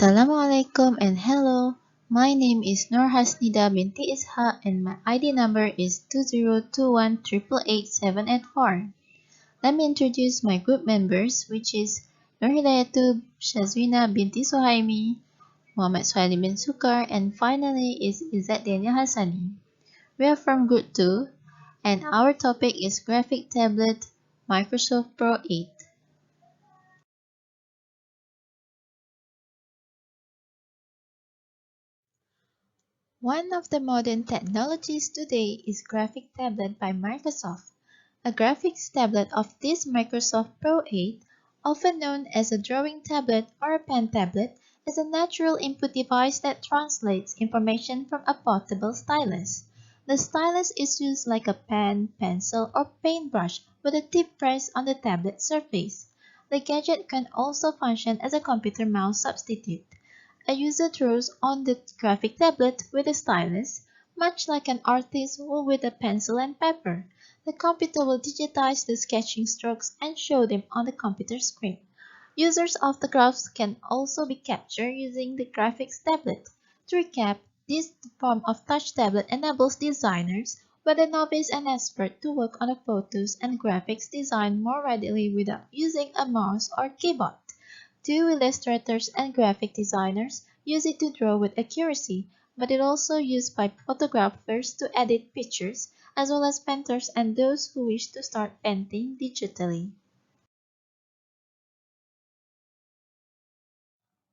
Assalamualaikum and hello. My name is Nur Hasnida binti Isha and my ID number is 2021888784. Let me introduce my group members, which is Nur Hidayatul Shazwina binti Suhaimi, Muhammad Suhaili bin Sukar, and finally is Izzat Daniel Hassani. We are from Group 2 and our topic is Graphic Tablet Microsoft Pro 8. One of the modern technologies today is Graphic Tablet by Microsoft. A graphics tablet of this Microsoft Pro 8, often known as a drawing tablet or a pen tablet, is a natural input device that translates information from a portable stylus. The stylus is used like a pen, pencil, or paintbrush with a tip pressed on the tablet surface. The gadget can also function as a computer mouse substitute. A user draws on the graphic tablet with a stylus, much like an artist would with a pencil and paper. The computer will digitize the sketching strokes and show them on the computer screen. Users of the graphs can also be captured using the graphics tablet. To recap, this form of touch tablet enables designers, whether novice and expert, to work on the photos and graphics design more readily without using a mouse or keyboard. Two illustrators and graphic designers use it to draw with accuracy, but it also used by photographers to edit pictures, as well as painters and those who wish to start painting digitally.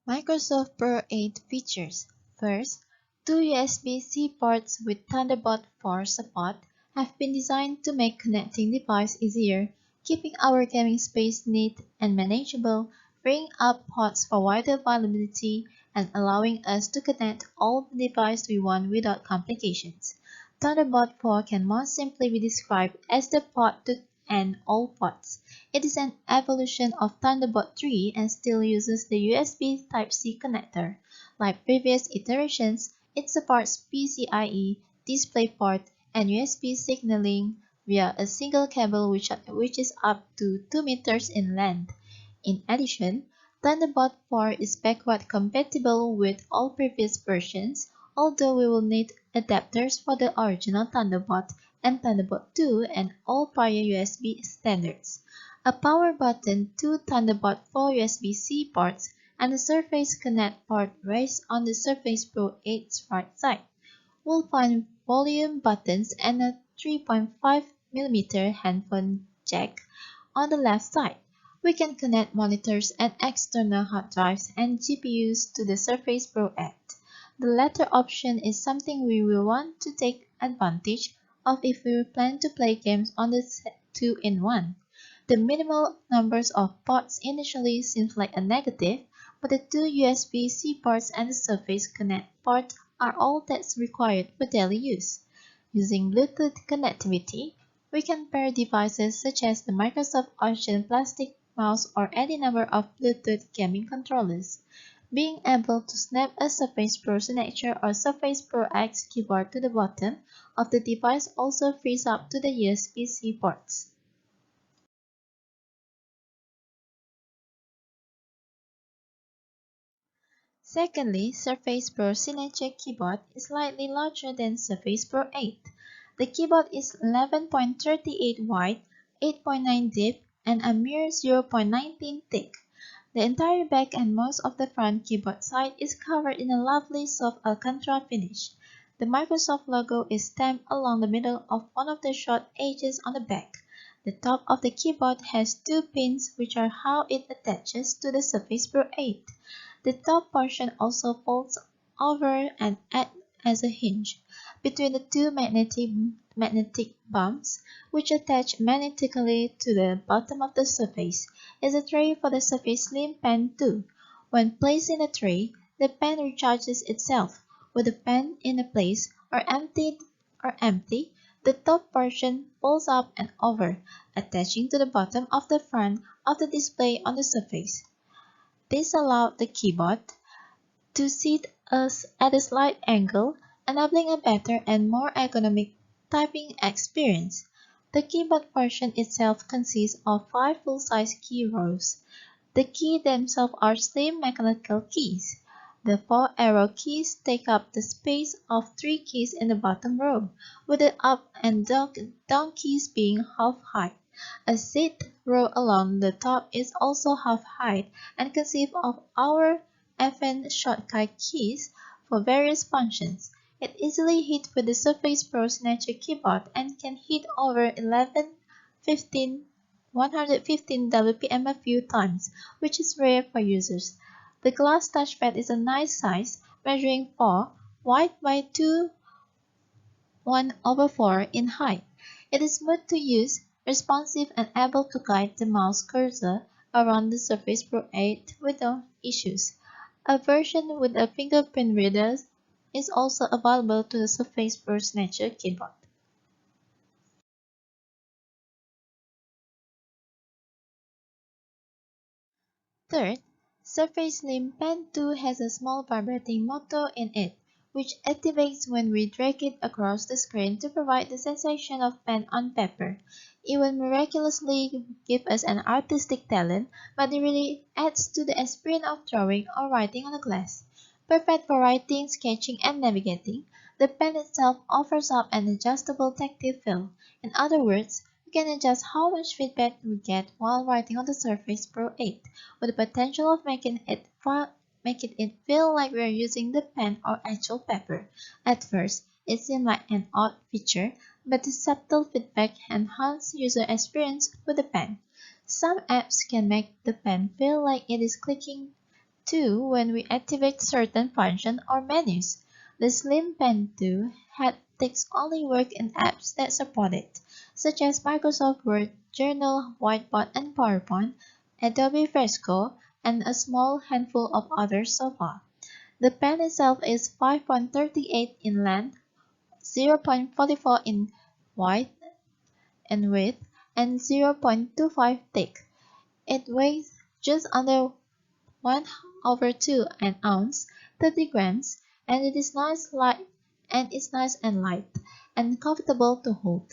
Microsoft Pro 8 features. First, two USB-C ports with Thunderbolt 4 support have been designed to make connecting devices easier, keeping our gaming space neat and manageable, freeing up ports for wider availability, and allowing us to connect all the devices we want without complications. Thunderbolt 4 can more simply be described as the port to end all ports. It is an evolution of Thunderbolt 3 and still uses the USB Type-C connector. Like previous iterations, it supports PCIe, DisplayPort, and USB signaling via a single cable which is up to 2 meters in length. In addition, Thunderbolt 4 is backward compatible with all previous versions, although we will need adapters for the original Thunderbolt and Thunderbolt 2 and all prior USB standards. A power button, two Thunderbolt 4 USB-C ports, and a Surface Connect port rest on the Surface Pro 8's right side. We'll find volume buttons and a 3.5mm handphone jack on the left side. We can connect monitors and external hard drives and GPUs to the Surface Pro 8. The latter option is something we will want to take advantage of if we plan to play games on the 2-in-1. The minimal numbers of ports initially seems like a negative, but the two USB-C ports and the Surface Connect port are all that's required for daily use. Using Bluetooth connectivity, we can pair devices such as the Microsoft Ocean plastic mouse or any number of Bluetooth gaming controllers. Being able to snap a Surface Pro signature or Surface Pro X keyboard to the bottom of the device also frees up to the USB-C ports. Secondly, Surface Pro Signature Keyboard is slightly larger than Surface Pro 8. The keyboard is 11.38 wide, 8.9 deep, and a mere 0.19 thick. The entire back and most of the front keyboard side is covered in a lovely soft Alcantara finish. The Microsoft logo is stamped along the middle of one of the short edges on the back. The top of the keyboard has two pins which are how it attaches to the Surface Pro 8. The top portion also folds over and acts as a hinge. Between the two magnetic bumps, which attach magnetically to the bottom of the Surface, is a tray for the Surface Slim Pen 2. When placed in the tray, the pen recharges itself. With the pen in a place or empty, the top portion folds up and over, attaching to the bottom of the front of the display on the Surface. This allowed the keyboard to sit at a slight angle, enabling a better and more ergonomic typing experience. The keyboard portion itself consists of 5 full-size key rows. The keys themselves are slim mechanical keys. The 4 arrow keys take up the space of 3 keys in the bottom row, with the up and down keys being half height. A seat row along the top is also half height and consists of our FN shortcut keys for various functions. It easily hits with the Surface Pro Signature keyboard and can hit over 115 WPM a few times, which is rare for users. The glass touchpad is a nice size, measuring 4 wide by 2 1/4 in height. It is smooth to use, responsive, and able to guide the mouse cursor around the Surface Pro 8 without issues. A version with a fingerprint reader is also available to the Surface Pro Signature keyboard. Third, Surface Slim Pen 2 has a small vibrating motor in it, which activates when we drag it across the screen to provide the sensation of pen on paper. It will miraculously give us an artistic talent, but it really adds to the experience of drawing or writing on a glass. Perfect for writing, sketching, and navigating, the pen itself offers up an adjustable tactile feel. In other words, we can adjust how much feedback we get while writing on the Surface Pro 8, with the potential of making it feel like we are using the pen or actual paper. At first, it seemed like an odd feature, but the subtle feedback enhances user experience with the pen. Some apps can make the pen feel like it is clicking too when we activate certain functions or menus. The Slim Pen 2 haptics only work in apps that support it, such as Microsoft Word, Journal, Whiteboard, and PowerPoint, Adobe Fresco, and a small handful of others so far. The pen itself is 5.38 in length, 0.44 in width and width, and 0.25 thick. It weighs just under 1/2 an ounce, 30 grams, and it is nice and light and comfortable to hold.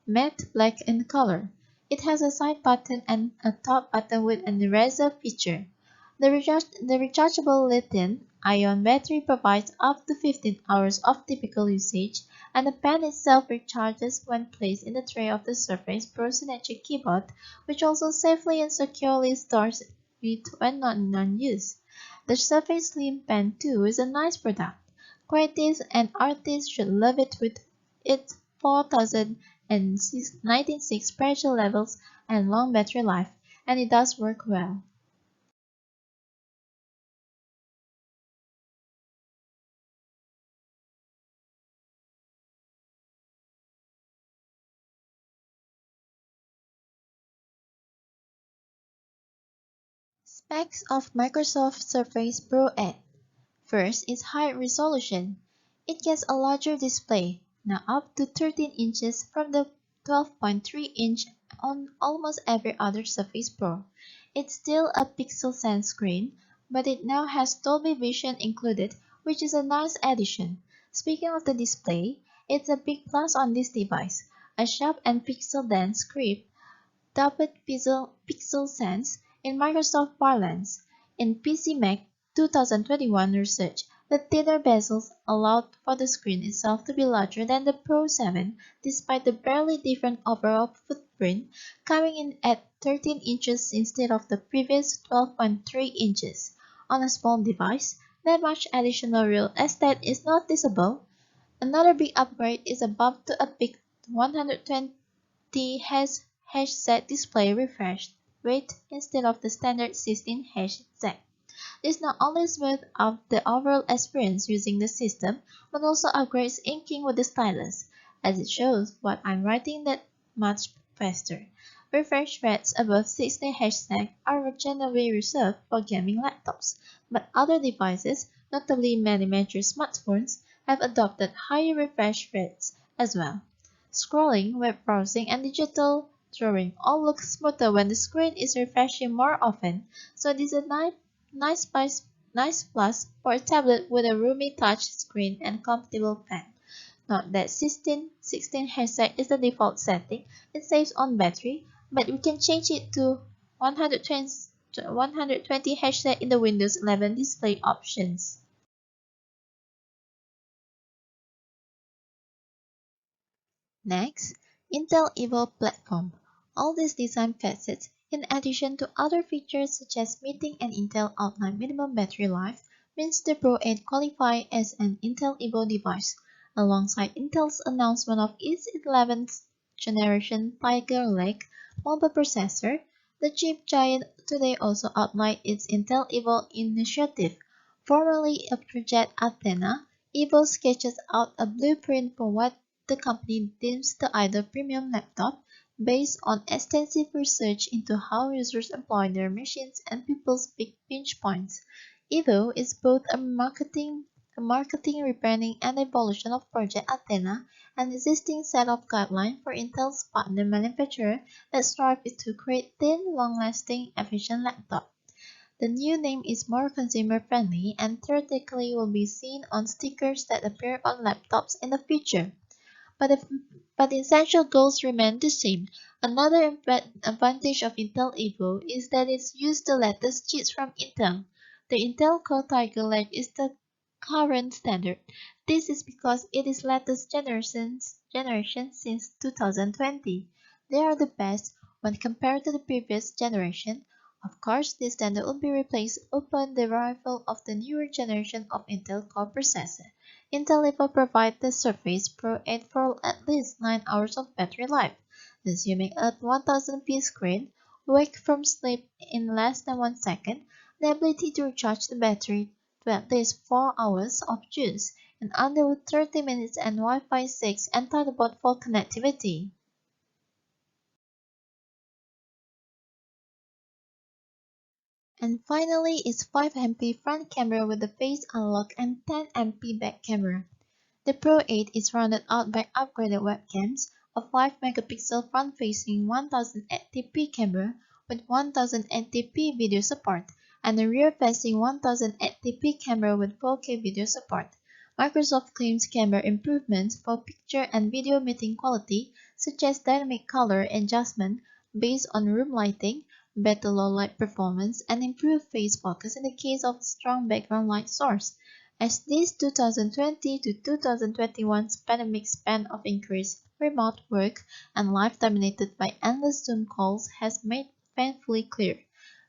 Matte black in color. It has a side button and a top button with an eraser feature. The rechargeable lithium-ion battery provides up to 15 hours of typical usage, and the pen itself recharges when placed in the tray of the Surface Pro Signature keyboard, which also safely and securely stores it when not in use. The Surface Slim Pen 2 is a nice product. Creatives and artists should love it with its 4096 pressure levels and long battery life, and it does work well. Specs of Microsoft Surface Pro 8. First is high resolution. It gets a larger display, now up to 13 inches from the 12.3-inch on almost every other Surface Pro. It's still a pixel-sense screen, but it now has Dolby Vision included, which is a nice addition. Speaking of the display, it's a big plus on this device. A sharp and pixel-dense script doubled pixel sense in Microsoft parlance. In PC Mac 2021 research, the thinner bezels allowed for the screen itself to be larger than the Pro 7 despite the barely different overall footprint, coming in at 13 inches instead of the previous 12.3 inches. On a small device, that much additional real estate is noticeable. Another big upgrade is a bump to a big 120 Hz display refresh rate instead of the standard 16 Hz. This not only smooths out the overall experience using the system, but also upgrades inking with the stylus, as it shows what I'm writing that much faster. Refresh rates above 60 Hz are generally reserved for gaming laptops, but other devices, notably many major smartphones, have adopted higher refresh rates as well. Scrolling, web browsing, and digital drawing all look smoother when the screen is refreshing more often, so this is a nice plus for a tablet with a roomy touch screen and comfortable pen. Note that 16 Hz is the default setting. It saves on battery, but we can change it to 120 Hz in the Windows 11 display options. Next, Intel Evo Platform. All these design facets, in addition to other features such as meeting an Intel outline minimum battery life, means the Pro 8 qualifies as an Intel Evo device, alongside Intel's announcement of its 11th generation Tiger Lake mobile processor. The chip giant today also outlined its Intel Evo initiative, formerly of Project Athena. Evo sketches out a blueprint for what the company deems the ideal premium laptop, based on extensive research into how users employ their machines and people's big pinch points. Evo is both a marketing rebranding and evolution of Project Athena, an existing set of guidelines for Intel's partner manufacturer that strive to create thin, long-lasting, efficient laptops. The new name is more consumer-friendly and theoretically will be seen on stickers that appear on laptops in the future. But the essential goals remain the same. Another advantage of Intel Evo is that it uses the latest chips from Intel. The Intel Core Tiger Lake is the current standard. This is because it is latest generation since 2020. They are the best when compared to the previous generation. Of course, this standard will be replaced upon the arrival of the newer generation of Intel Core processor. Intel Evo provides the Surface Pro 8 for at least 9 hours of battery life, assuming a 1000p screen, wake from sleep in less than 1 second, the ability to recharge the battery to at least 4 hours of use in under 30 minutes, and Wi-Fi 6 and Thunderbolt 4 connectivity. And finally is 5MP front camera with the face unlock and 10MP back camera. The Pro 8 is rounded out by upgraded webcams, a 5-megapixel front-facing 1080p camera with 1080p video support, and a rear-facing 1080p camera with 4K video support. Microsoft claims camera improvements for picture and video meeting quality, such as dynamic color adjustment based on room lighting, better low-light performance, and improved face focus in the case of strong background light source. As this 2020 to 2021 pandemic span of increased remote work and life dominated by endless Zoom calls has made painfully clear,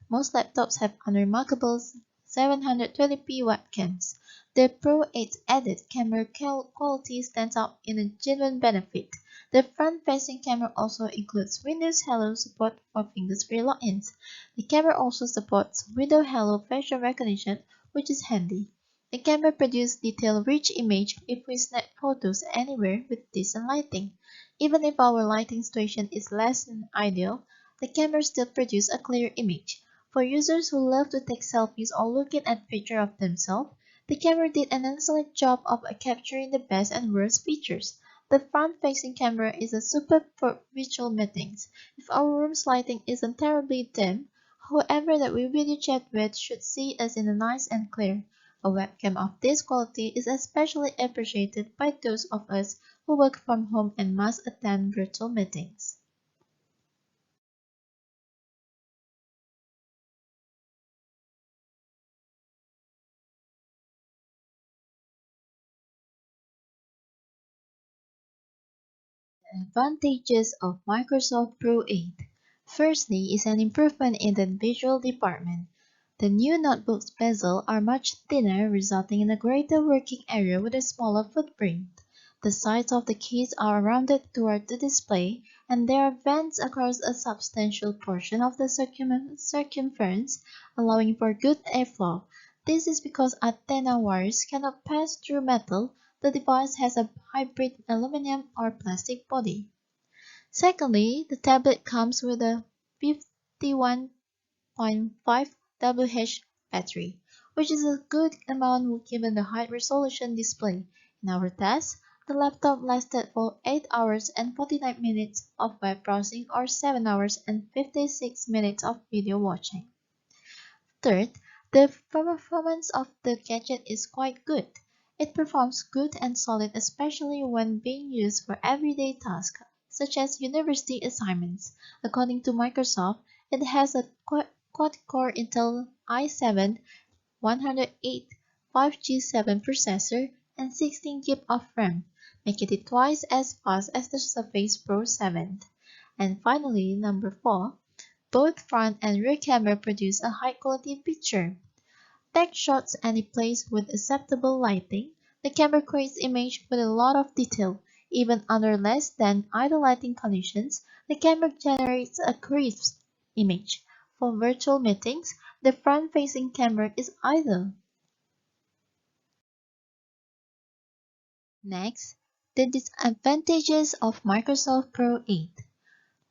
most laptops have unremarkable 720p webcams. The Pro 8's added camera quality stands out in a genuine benefit. The front-facing camera also includes Windows Hello support for finger-free logins. The camera also supports Windows Hello facial recognition, which is handy. The camera produces detailed, rich image if we snap photos anywhere with decent lighting. Even if our lighting situation is less than ideal, the camera still produces a clear image. For users who love to take selfies or looking at pictures of themselves, the camera did an excellent job of capturing the best and worst features. The front-facing camera is a superb for visual meetings. If our room's lighting isn't terribly dim, whoever that we video chat with should see us in a nice and clear. A webcam of this quality is especially appreciated by those of us who work from home and must attend virtual meetings. Advantages of Microsoft Pro 8. Firstly is an improvement in the visual department. The new notebook's bezels are much thinner, resulting in a greater working area with a smaller footprint. The sides of the case are rounded toward the display, and there are vents across a substantial portion of the circumference, allowing for good airflow. This is because antenna wires cannot pass through metal. The device has a hybrid aluminum or plastic body. Secondly, the tablet comes with a 51.5 WH battery, which is a good amount given the high resolution display. In our test, the laptop lasted for 8 hours and 49 minutes of web browsing or 7 hours and 56 minutes of video watching. Third, the performance of the gadget is quite good. It performs good and solid, especially when being used for everyday tasks, such as university assignments. According to Microsoft, it has a quad-core Intel i7 108 5G7 processor and 16 GB of RAM. making it twice as fast as the Surface Pro 7. And finally, number 4, both front and rear camera produce a high-quality picture. Take shots any place with acceptable lighting. The camera creates image with a lot of detail. Even under less than ideal lighting conditions, the camera generates a crisp image. For virtual meetings, the front-facing camera is ideal. Next, the disadvantages of Microsoft Pro 8.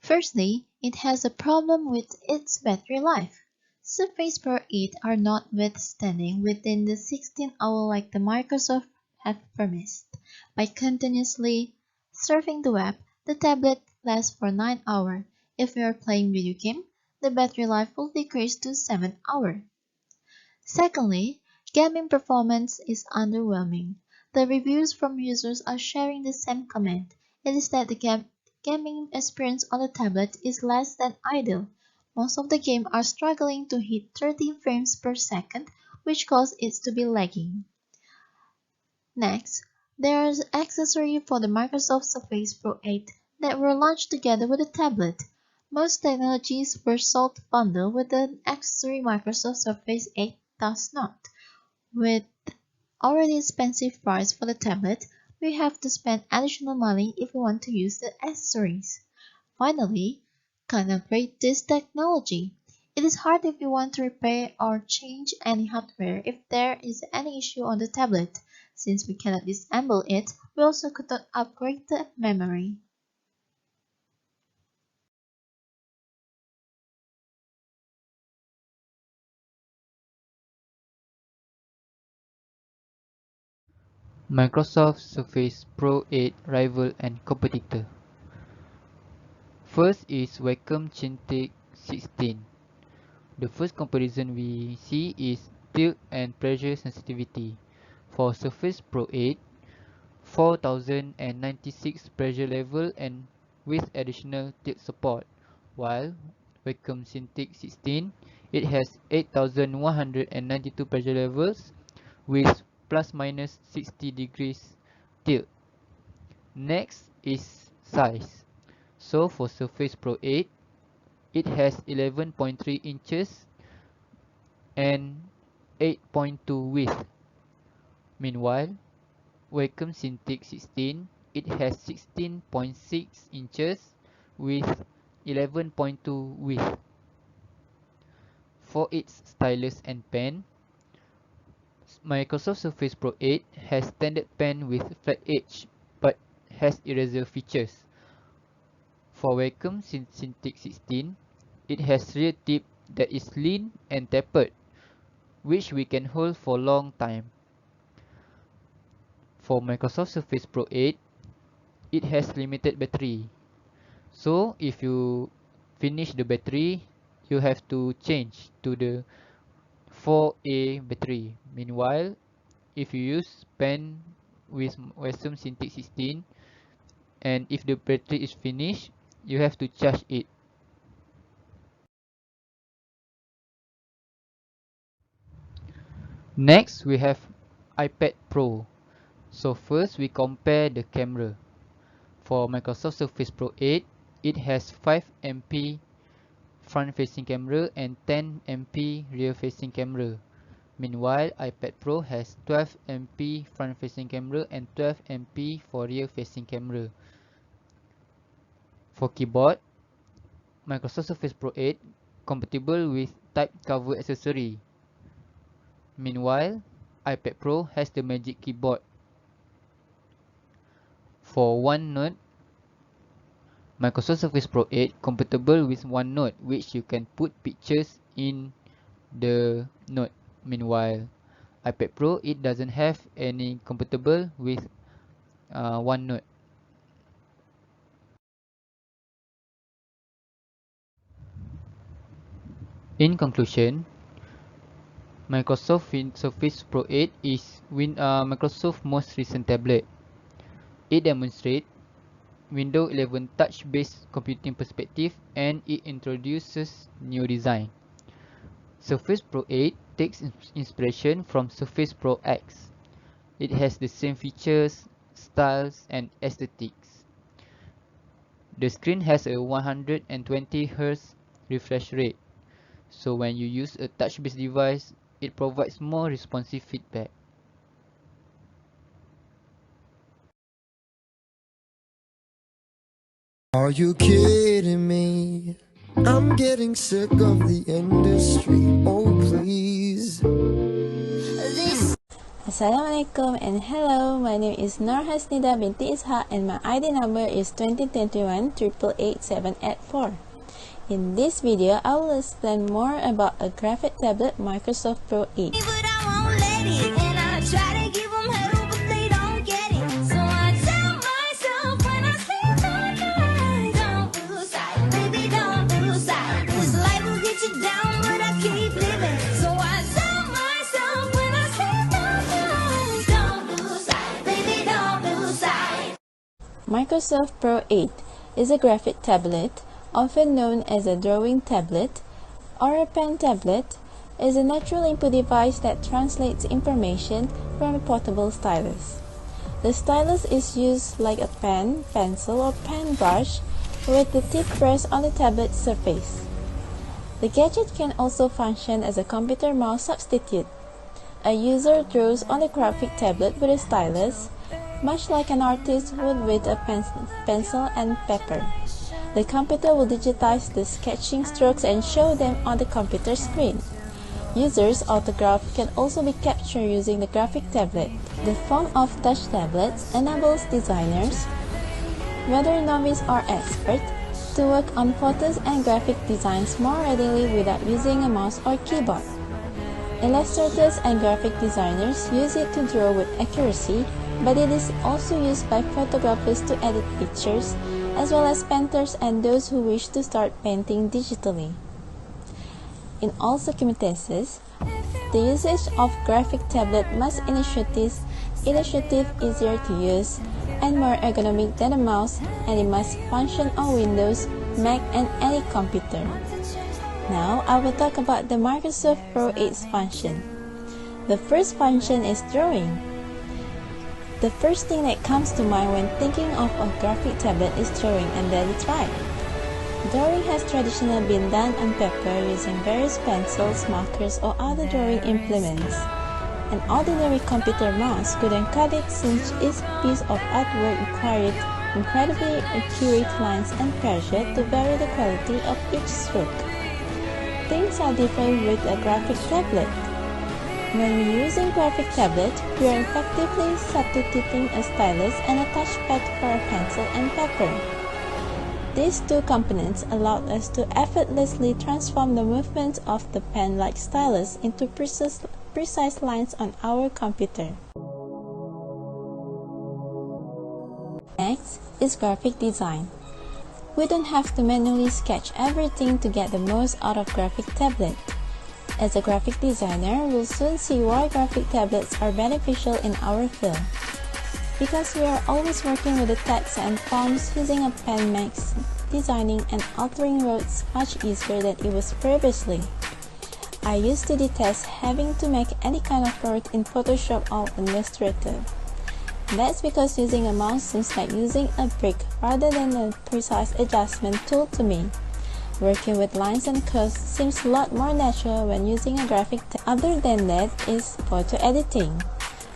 Firstly, it has a problem with its battery life. Surface Pro 8 are not withstanding within the 16 hours like the Microsoft have promised. By continuously surfing the web, the tablet lasts for 9 hours. If you are playing video game, the battery life will decrease to 7 hours. Secondly, gaming performance is underwhelming. The reviews from users are sharing the same comment. It is that the gaming experience on the tablet is less than ideal. Most of the games are struggling to hit 30 frames per second, which causes it to be lagging. Next, there is accessory for the Microsoft Surface Pro 8 that were launched together with the tablet. Most technologies were sold bundled with the accessory Microsoft Surface 8 does not. With already expensive price for the tablet, we have to spend additional money if we want to use the accessories. Finally, can upgrade this technology. It is hard if you want to repair or change any hardware if there is any issue on the tablet. Since we cannot disassemble it, we also could not upgrade the memory. Microsoft Surface Pro 8 rival and competitor. First is Webcam Cintiq 16. The first comparison we see is tilt and pressure sensitivity. For Surface Pro 8, 4096 pressure level and with additional tilt support, while Webcam Cintiq 16, it has 8192 pressure levels with plus minus 60 degrees tilt. Next is size. So for Surface Pro 8, it has 11.3 inches and 8.2 width. Meanwhile, Wacom Cintiq 16, it has 16.6 inches with 11.2 width. For its stylus and pen, Microsoft Surface Pro 8 has standard pen with flat edge but has eraser features. For Wacom Cintiq 16, it has rear tip that is lean and tapered, which we can hold for long time. For Microsoft Surface Pro 8, it has limited battery. So if you finish the battery, you have to change to the 4A battery. Meanwhile, if you use pen with Wacom Cintiq 16, and if the battery is finished, you have to charge it. Next, we have iPad Pro. So first, we compare the camera. For Microsoft Surface Pro 8, it has 5MP front-facing camera and 10MP rear-facing camera. Meanwhile, iPad Pro has 12MP front-facing camera and 12MP for rear-facing camera. For keyboard, Microsoft Surface Pro 8 compatible with type cover accessory. Meanwhile, iPad Pro has the Magic Keyboard. For OneNote, Microsoft Surface Pro 8 compatible with OneNote, which you can put pictures in the note. Meanwhile, iPad Pro, it doesn't have any compatible with OneNote. In conclusion, Microsoft Surface Pro 8 is Microsoft's most recent tablet. It demonstrates Windows 11 touch-based computing perspective and it introduces new design. Surface Pro 8 takes inspiration from Surface Pro X. It has the same features, styles, and aesthetics. The screen has a 120 Hz refresh rate, so when you use a touch-based device, it provides more responsive feedback. Are you kidding me? I'm getting sick of the industry. Oh, please. Assalamualaikum and hello, my name is Nur Hasnida binti Ishaq and my ID number is 2021 8888784. In this video, I will explain more about a graphic tablet Microsoft Pro 8. Microsoft Pro 8 is a graphic tablet, often known as a drawing tablet or a pen tablet. It is a natural input device that translates information from a portable stylus. The stylus is used like a pen, pencil, or pen brush with the tip pressed on the tablet surface. The gadget can also function as a computer mouse substitute. A user draws on the graphic tablet with a stylus, much like an artist would with a pencil and paper. The computer will digitize the sketching strokes and show them on the computer screen. Users' autograph can also be captured using the graphic tablet. The form of touch tablets enables designers, whether novice or expert, to work on photos and graphic designs more readily without using a mouse or keyboard. Illustrators and graphic designers use it to draw with accuracy, but it is also used by photographers to edit pictures, as well as painters and those who wish to start painting digitally. In all circumstances, the usage of graphic tablet must initiative, easier to use, and more ergonomic than a mouse, and it must function on Windows, Mac, and any computer. Now, I will talk about the Microsoft Pro 8's function. The first function is drawing. The first thing that comes to mind when thinking of a graphic tablet is drawing, and that is right. Drawing has traditionally been done on paper using various pencils, markers, or other drawing implements. An ordinary computer mouse couldn't cut it since each piece of artwork required incredibly accurate lines and pressure to vary the quality of each stroke. Things are different with a graphic tablet. When we use a graphic tablet, we are effectively substituting a stylus and a touchpad for a pencil and paper. These two components allowed us to effortlessly transform the movement of the pen-like stylus into precise lines on our computer. Next is graphic design. We don't have to manually sketch everything to get the most out of graphic tablet. As a graphic designer, we'll soon see why graphic tablets are beneficial in our field. Because we are always working with the text and fonts, using a pen makes designing and altering words much easier than it was previously. I used to detest having to make any kind of word in Photoshop or Illustrator. That's because using a mouse seems like using a brick rather than a precise adjustment tool to me. Working with lines and curves seems a lot more natural when using a graphic tablet. Other than that is photo editing.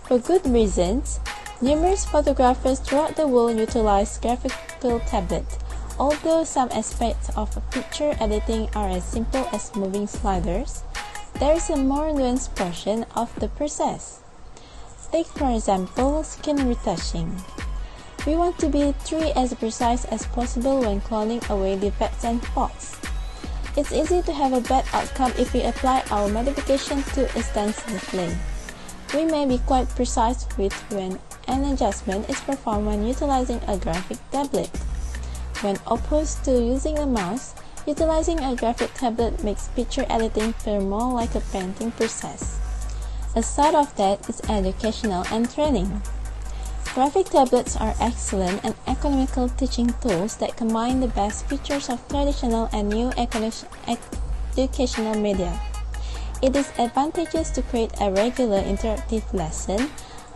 For good reasons, numerous photographers throughout the world utilize graphical tablet. Although some aspects of picture editing are as simple as moving sliders, there is a more nuanced portion of the process. Take for example, skin retouching. We want to be as precise as possible when cloning away defects and faults. It's easy to have a bad outcome if we apply our modification too extensively. We may be quite precise with when an adjustment is performed when utilizing a graphic tablet. When opposed to using a mouse, utilizing a graphic tablet makes picture editing feel more like a painting process. A side of that is educational and training. Graphic tablets are excellent and economical teaching tools that combine the best features of traditional and new educational media. It is advantageous to create a regular interactive lesson,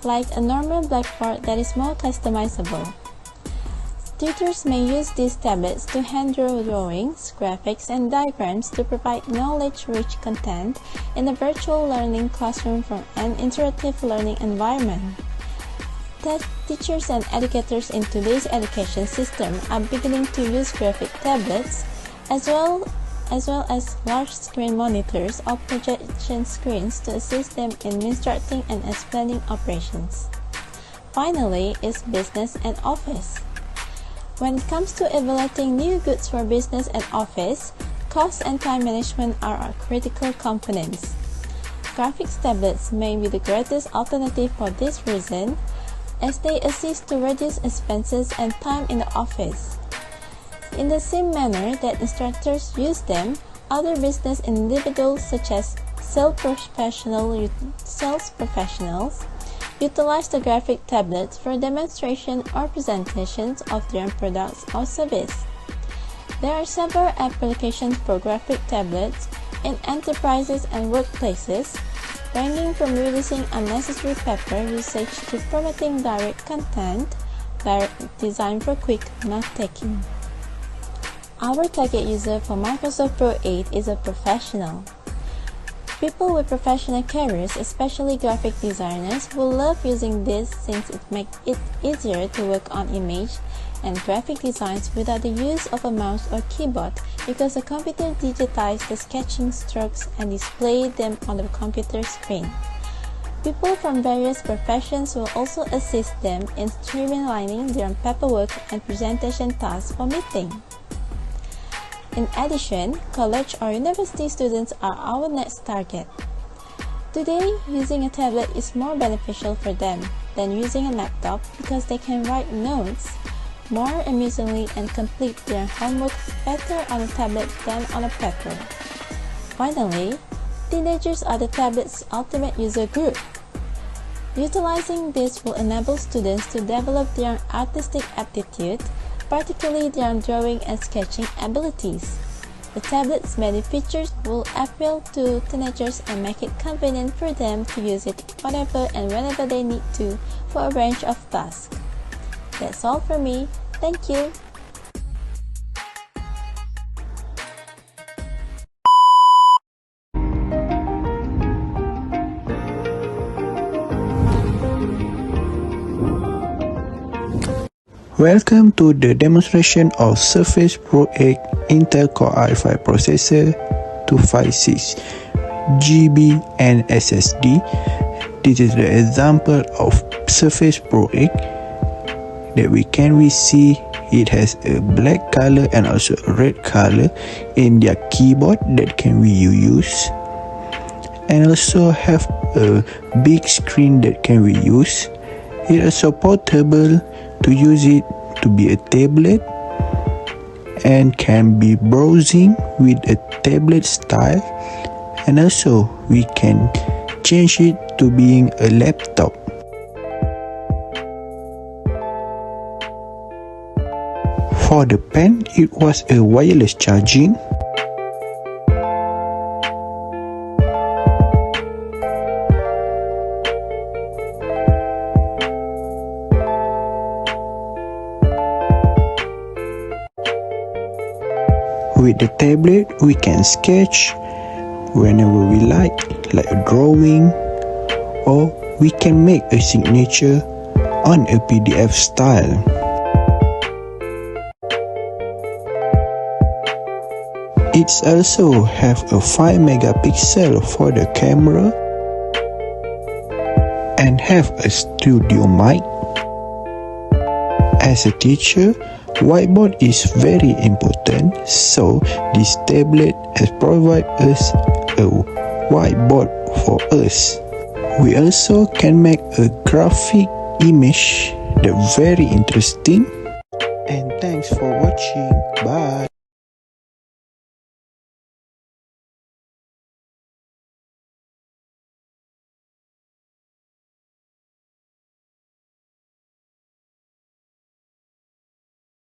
like a normal blackboard that is more customizable. Tutors may use these tablets to hand-draw drawings, graphics, and diagrams to provide knowledge-rich content in a virtual learning classroom from an interactive learning environment. Teachers and educators in today's education system are beginning to use graphic tablets as well as large screen monitors or projection screens to assist them in instructing and explaining operations. Finally is business and office. When it comes to evaluating new goods for business and office, cost and time management are critical components. Graphics tablets may be the greatest alternative for this reason, as they assist to reduce expenses and time in the office. In the same manner that instructors use them, other business individuals such as sales professionals utilize the graphic tablets for demonstration or presentations of their products or service. There are several applications for graphic tablets in enterprises and workplaces, ranging from reducing unnecessary paper usage to promoting direct content designed for quick note-taking. Our target user for Microsoft Pro 8 is a professional. People with professional careers, especially graphic designers, will love using this since it makes it easier to work on image and graphic designs without the use of a mouse or keyboard, because the computer digitizes the sketching strokes and displays them on the computer screen. People from various professions will also assist them in streamlining their paperwork and presentation tasks for meetings. In addition, college or university students are our next target. Today, using a tablet is more beneficial for them than using a laptop because they can write notes more amusingly and complete their homework better on a tablet than on a paper. Finally, teenagers are the tablet's ultimate user group. Utilizing this will enable students to develop their artistic aptitude, particularly their drawing and sketching abilities. The tablet's many features will appeal to teenagers and make it convenient for them to use it whenever and whenever they need to for a range of tasks. That's all for me. Thank you. Welcome to the demonstration of Surface Pro 8 Intel Core i5 processor 256 GB and SSD. This is the example of Surface Pro 8 that we see it has a black color and also a red color in their keyboard that can we use, and also have a big screen that can we use. It is also portable to use it to be a tablet and can be browsing with a tablet style, and also we can change it to being a laptop. For the pen, it was a wireless charging. With the tablet, we can sketch whenever we like a drawing, or we can make a signature on a PDF style. It also have a 5 megapixel for the camera and have a studio mic. As a teacher, whiteboard is very important, so this tablet has provided us a whiteboard for us. We also can make a graphic image that's very interesting. And thanks for watching. Bye.